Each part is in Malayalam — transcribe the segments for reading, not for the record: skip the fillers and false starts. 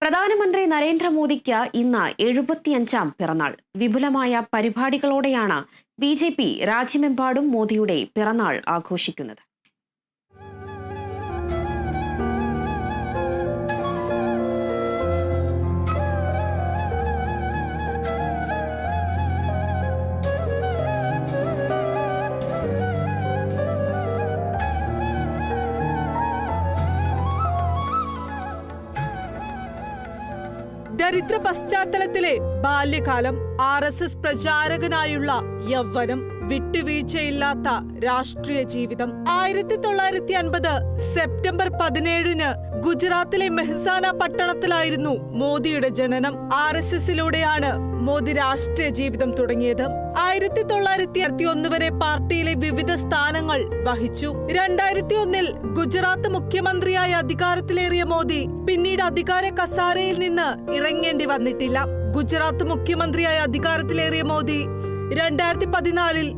പ്രധാനമന്ത്രി നരേന്ദ്രമോദിക്ക് ഇന്ന് 75ാം പിറന്നാൾ. വിപുലമായ പരിപാടികളോടെയാണ് BJP രാജ്യമെമ്പാടും മോദിയുടെ പിറന്നാൾ ആഘോഷിക്കുന്നത്. ദരിദ്ര പശ്ചാത്തലത്തിലെ ബാല്യകാലം, RSS പ്രചാരകനായുള്ള യൗവനം, വിട്ടുവീഴ്ചയില്ലാത്ത രാഷ്ട്രീയ ജീവിതം. 1950 സെപ്റ്റംബർ 17 ഗുജറാത്തിലെ മെഹ്സാന പട്ടണത്തിലായിരുന്നു മോദിയുടെ ജനനം. RSSലൂടെയാണ് മോദി രാഷ്ട്രീയ ജീവിതം തുടങ്ങിയത്. 1961 വരെ പാർട്ടിയിലെ വിവിധ സ്ഥാനങ്ങൾ വഹിച്ചു. 2001 ഗുജറാത്ത് മുഖ്യമന്ത്രിയായി അധികാരത്തിലേറിയ മോദി പിന്നീട് അധികാര കസാരയിൽ നിന്ന് ഇറങ്ങേണ്ടി വന്നിട്ടില്ല. ഗുജറാത്ത് മുഖ്യമന്ത്രിയായി അധികാരത്തിലേറിയ മോദി 2014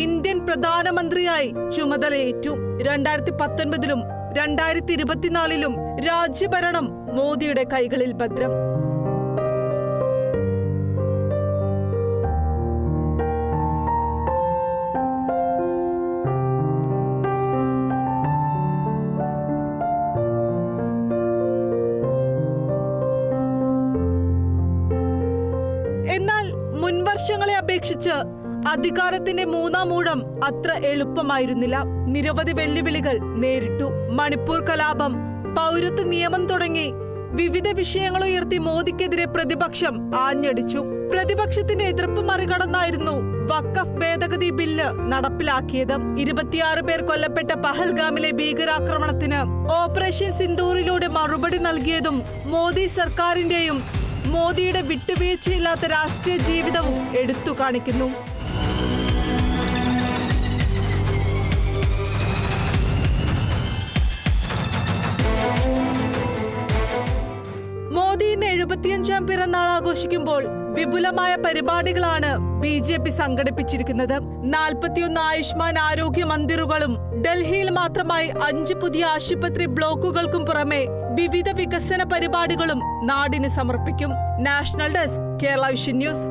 ഇന്ത്യൻ പ്രധാനമന്ത്രിയായി ചുമതലയേറ്റു. 2019 2024 രാജ്യഭരണം മോദിയുടെ കൈകളിൽ ഭദ്രം. എന്നാൽ മുൻവർഷങ്ങളെ അപേക്ഷിച്ച് അധികാരത്തിന്റെ മൂന്നാം ഊഴം അത്ര എളുപ്പമായിരുന്നില്ല. നിരവധി വെല്ലുവിളികൾ നേരിട്ടു. മണിപ്പൂർ കലാപം, പൗരത്വ നിയമം തുടങ്ങി വിവിധ വിഷയങ്ങൾ ഉയർത്തി മോദിക്കെതിരെ പ്രതിപക്ഷം ആഞ്ഞടിച്ചു. പ്രതിപക്ഷത്തിന്റെ എതിർപ്പ് മറികടന്നായിരുന്നു വഖഫ് ഭേദഗതി ബില്ല് നടപ്പിലാക്കിയത്. 26 പേർ കൊല്ലപ്പെട്ട പഹൽഗാമിലെ ഭീകരാക്രമണത്തിന് ഓപ്പറേഷൻ സിന്ദൂറിലൂടെ മറുപടി നൽകിയതും മോദി സർക്കാരിന്റെയും മോദിയുടെ വിട്ടുവീഴ്ചയില്ലാത്ത രാഷ്ട്രീയ ജീവിതവും എടുത്തു കാണിക്കുന്നു. മോദി ഇന്ന് 75ാം പിറന്നാൾ ആഘോഷിക്കുമ്പോൾ വിപുലമായ പരിപാടികളാണ് BJP സംഘടിപ്പിച്ചിരിക്കുന്നത്. 41 ആയുഷ്മാൻ ആരോഗ്യ മന്ദിറുകളും ഡൽഹിയിൽ മാത്രമായി 5 പുതിയ ആശുപത്രി ബ്ലോക്കുകൾക്കും പുറമെ വിവിധ വികസന പരിപാടികളും നാടിന് സമർപ്പിക്കും. National desk, Kerala vision news.